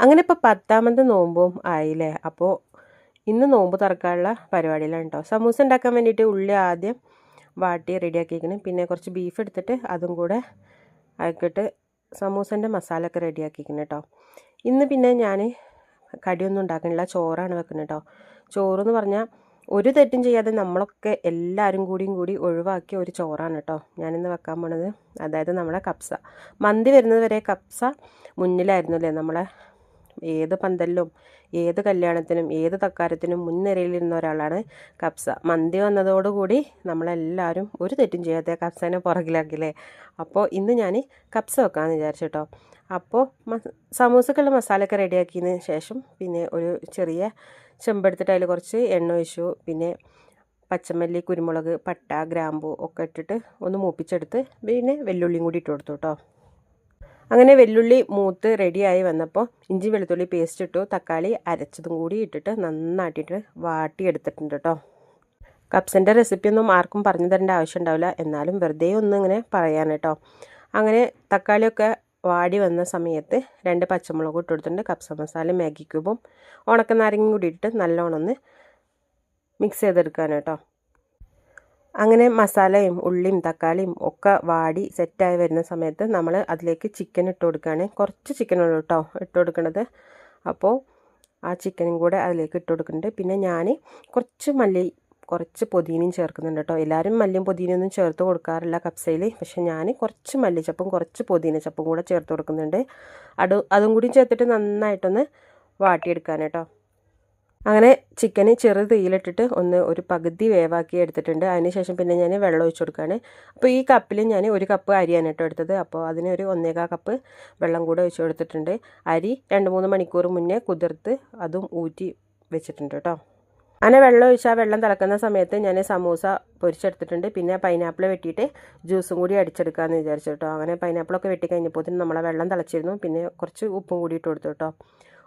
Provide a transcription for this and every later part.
അങ്ങനെ ഇപ്പോൾ 10ാമത്തെ നോമ്പും ആയില്ലേ. അപ്പോൾ ഇന്ന് നോമ്പ് തുറക്കാനുള്ള പരിപാടിയിലാണ് കേട്ടോ. സമൂസ ഉണ്ടാക്കാൻ വേണ്ടിയിട്ട് ഉള്ളി ആദ്യം വാട്ടി റെഡിയാക്കിയിരിക്കണം. പിന്നെ കുറച്ച് ബീഫ് എടുത്തിട്ട് അതും കൂടെ ആക്കിയിട്ട് സമൂസൻ്റെ മസാല ഒക്കെ റെഡിയാക്കിയിരിക്കണം കേട്ടോ. ഇന്ന് പിന്നെ ഞാൻ കടിയൊന്നും ഉണ്ടാക്കണില്ല, ചോറാണ് വെക്കുന്നത് കേട്ടോ. ചോറെന്ന് പറഞ്ഞാൽ ഒരു തെറ്റും ചെയ്യാതെ നമ്മളൊക്കെ എല്ലാവരും കൂടി ഒഴിവാക്കിയ ഒരു ചോറാണ് കേട്ടോ ഞാനിന്ന് വെക്കാൻ പോണത്. അതായത് നമ്മുടെ കപ്സ. മന്തി വരുന്നത് വരെ കപ്സ മുന്നിലായിരുന്നു അല്ലേ. നമ്മളെ ഏത് പന്തലിലും ഏത് കല്യാണത്തിനും ഏത് തക്കാരത്തിനും മുൻനിരയിലിരുന്ന ഒരാളാണ് കപ്സ. മന്തി വന്നതോടുകൂടി നമ്മളെല്ലാവരും ഒരു തെറ്റും ചെയ്യാതെ കപ്സേനെ പുറകിലാക്കില്ലേ. അപ്പോൾ ഇന്ന് ഞാൻ കപ്സ വെക്കാമെന്ന് വിചാരിച്ചു കേട്ടോ. അപ്പോൾ സമൂസക്കുള്ള മസാലയൊക്കെ റെഡിയാക്കിയതിന് ശേഷം പിന്നെ ഒരു ചെറിയ ചെമ്പെടുത്തിട്ട് അതിൽ കുറച്ച് എണ്ണ ഒഴിച്ചു. പിന്നെ പച്ചമല്ലി, കുരുമുളക്, പട്ട, ഗ്രാമ്പു ഒക്കെ ഇട്ടിട്ട് ഒന്ന് മൂപ്പിച്ചെടുത്ത് പിന്നെ വെല്ലുള്ളിയും കൂടി ഇട്ട് കൊടുത്തു കേട്ടോ. അങ്ങനെ വെല്ലുള്ളി മൂത്ത് റെഡിയായി വന്നപ്പോൾ ഇഞ്ചി വെളുത്തുള്ളി പേസ്റ്റ് ഇട്ടു. തക്കാളി അരച്ചതും കൂടി ഇട്ടിട്ട് നന്നായിട്ടിട്ട് വാട്ടിയെടുത്തിട്ടുണ്ട് കേട്ടോ. കപ്സിൻ്റെ റെസിപ്പിയൊന്നും ആർക്കും പറഞ്ഞു തരേണ്ട ആവശ്യം ഉണ്ടാവില്ല, എന്നാലും വെറുതെ ഒന്നും ഇങ്ങനെ പറയാൻ കേട്ടോ. അങ്ങനെ തക്കാളിയൊക്കെ വാടി വന്ന സമയത്ത് 2 പച്ചമുളക് ഇട്ട് കൊടുത്തിട്ടുണ്ട്. കപ്സ മസാല, മാഗി ക്യൂബും ഉണക്കനാരങ്ങയും കൂടി ഇട്ട് നല്ലോണം ഒന്ന് മിക്സ് ചെയ്തെടുക്കാൻ കേട്ടോ. അങ്ങനെ മസാലയും ഉള്ളിയും തക്കാളിയും ഒക്കെ വാടി സെറ്റായി വരുന്ന സമയത്ത് നമ്മൾ അതിലേക്ക് ചിക്കൻ ഇട്ട് കൊടുക്കുകയാണ്. കുറച്ച് ചിക്കനുള്ളൂ കേട്ടോ ഇട്ട് കൊടുക്കുന്നത്. അപ്പോൾ ആ ചിക്കനും കൂടെ അതിലേക്ക് ഇട്ട് കൊടുക്കുന്നുണ്ട്. പിന്നെ ഞാൻ കുറച്ച് മല്ലി കുറച്ച് പുതിനയും ചേർക്കുന്നുണ്ട് കേട്ടോ. എല്ലാവരും മല്ലിയും പുതിനയൊന്നും ചേർത്ത് കൊടുക്കാറില്ല കപ്സയിൽ, പക്ഷേ ഞാൻ കുറച്ച് മല്ലിച്ചപ്പും കുറച്ച് പുതിന ചപ്പും കൂടെ ചേർത്ത് കൊടുക്കുന്നുണ്ട്. അതും കൂടി ചേർത്തിട്ട് നന്നായിട്ടൊന്ന് വാട്ടിയെടുക്കാൻ കേട്ടോ. അങ്ങനെ ചിക്കന് ചെറു തീയിലിട്ടിട്ട് ഒരു പകുതി വേവാക്കി എടുത്തിട്ടുണ്ട്. അതിനുശേഷം പിന്നെ ഞാൻ വെള്ളം ഒഴിച്ച് കൊടുക്കുകയാണ്. അപ്പോൾ ഈ കപ്പിൽ ഞാൻ 1 കപ്പ് അരിയാണ് കേട്ടോ എടുത്തത്. അപ്പോൾ അതിന് ഒരു 1.25 കപ്പ് വെള്ളം കൂടെ ഒഴിച്ച് കൊടുത്തിട്ടുണ്ട്. അരി 2-3 മണിക്കൂർ മുന്നേ കുതിർത്ത് അതും ഊറ്റി വെച്ചിട്ടുണ്ട് കേട്ടോ. അങ്ങനെ വെള്ളം ഒഴിച്ച് ആ വെള്ളം തിളക്കുന്ന സമയത്ത് ഞാൻ സമൂസ പൊരിച്ചെടുത്തിട്ടുണ്ട്. പിന്നെ പൈനാപ്പിൾ വെട്ടിയിട്ട് ജ്യൂസും കൂടി അടിച്ചെടുക്കാമെന്ന് വിചാരിച്ചു കേട്ടോ. അങ്ങനെ പൈനാപ്പിളൊക്കെ വെട്ടി കഴിഞ്ഞപ്പോൾ നമ്മളെ വെള്ളം തിളച്ചിരുന്നു. പിന്നെ കുറച്ച് ഉപ്പും കൂടി ഇട്ട് കൊടുത്തു കേട്ടോ.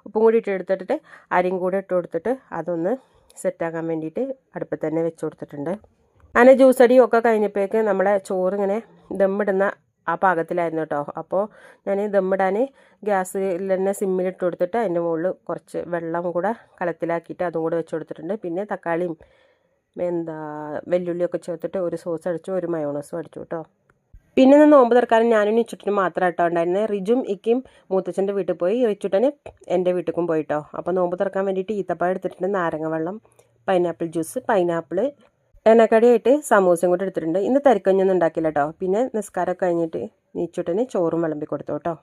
ഉപ്പും കൂടി ഇട്ടെടുത്തിട്ട് അരിയും കൂടെ ഇട്ട് കൊടുത്തിട്ട് അതൊന്ന് സെറ്റാക്കാൻ വേണ്ടിയിട്ട് അടുപ്പത്ത് തന്നെ വെച്ച് കൊടുത്തിട്ടുണ്ട്. അങ്ങനെ ജ്യൂസ് അടിയും ഒക്കെ കഴിഞ്ഞപ്പോഴേക്ക് നമ്മളെ ചോറിങ്ങനെ ദമ്മിടുന്ന ആ പാകത്തിലായിരുന്നു കേട്ടോ. അപ്പോൾ ഞാൻ ദമ്മിടാൻ ഗ്യാസിൽ തന്നെ സിമ്മിലിട്ട് കൊടുത്തിട്ട് അതിൻ്റെ മുകളിൽ കുറച്ച് വെള്ളം കൂടെ കലത്തിലാക്കിയിട്ട് അതും കൂടെ വെച്ച് കൊടുത്തിട്ടുണ്ട്. പിന്നെ തക്കാളിയും വെല്ലുള്ളിയൊക്കെ ചേർത്തിട്ട് ഒരു സോസ് അടിച്ചു, ഒരു മയോണൈസും അടിച്ചു കേട്ടോ. പിന്നെ ഒന്ന് നോമ്പ് തുറക്കാനും ഞാനും റിച്ചുട്ടനും മാത്രം കേട്ടോ ഉണ്ടായിരുന്നത്. റിജും ഇക്കും മൂത്തച്ഛൻ്റെ വീട്ടിൽ പോയി, റിച്ചുട്ടന് എൻ്റെ വീട്ടിലും പോയിട്ടോ. അപ്പോൾ നോമ്പ് തുറക്കാൻ വേണ്ടിയിട്ട് ഈത്തപ്പഴം എടുത്തിട്ടുണ്ട്, നാരങ്ങ വെള്ളം, പൈനാപ്പിൾ ജ്യൂസ്, പൈനാപ്പിൾ, എണ്ണക്കടിയായിട്ട് സമൂസയും കൂടെ എടുത്തിട്ടുണ്ട്. ഇന്ന് തരിക്കഞ്ഞൊന്നും ഉണ്ടാക്കില്ല കേട്ടോ. പിന്നെ നിസ്കാരമൊക്കെ കഴിഞ്ഞിട്ട് റിച്ചുട്ടന് ചോറും വിളമ്പി കൊടുത്തു കേട്ടോ.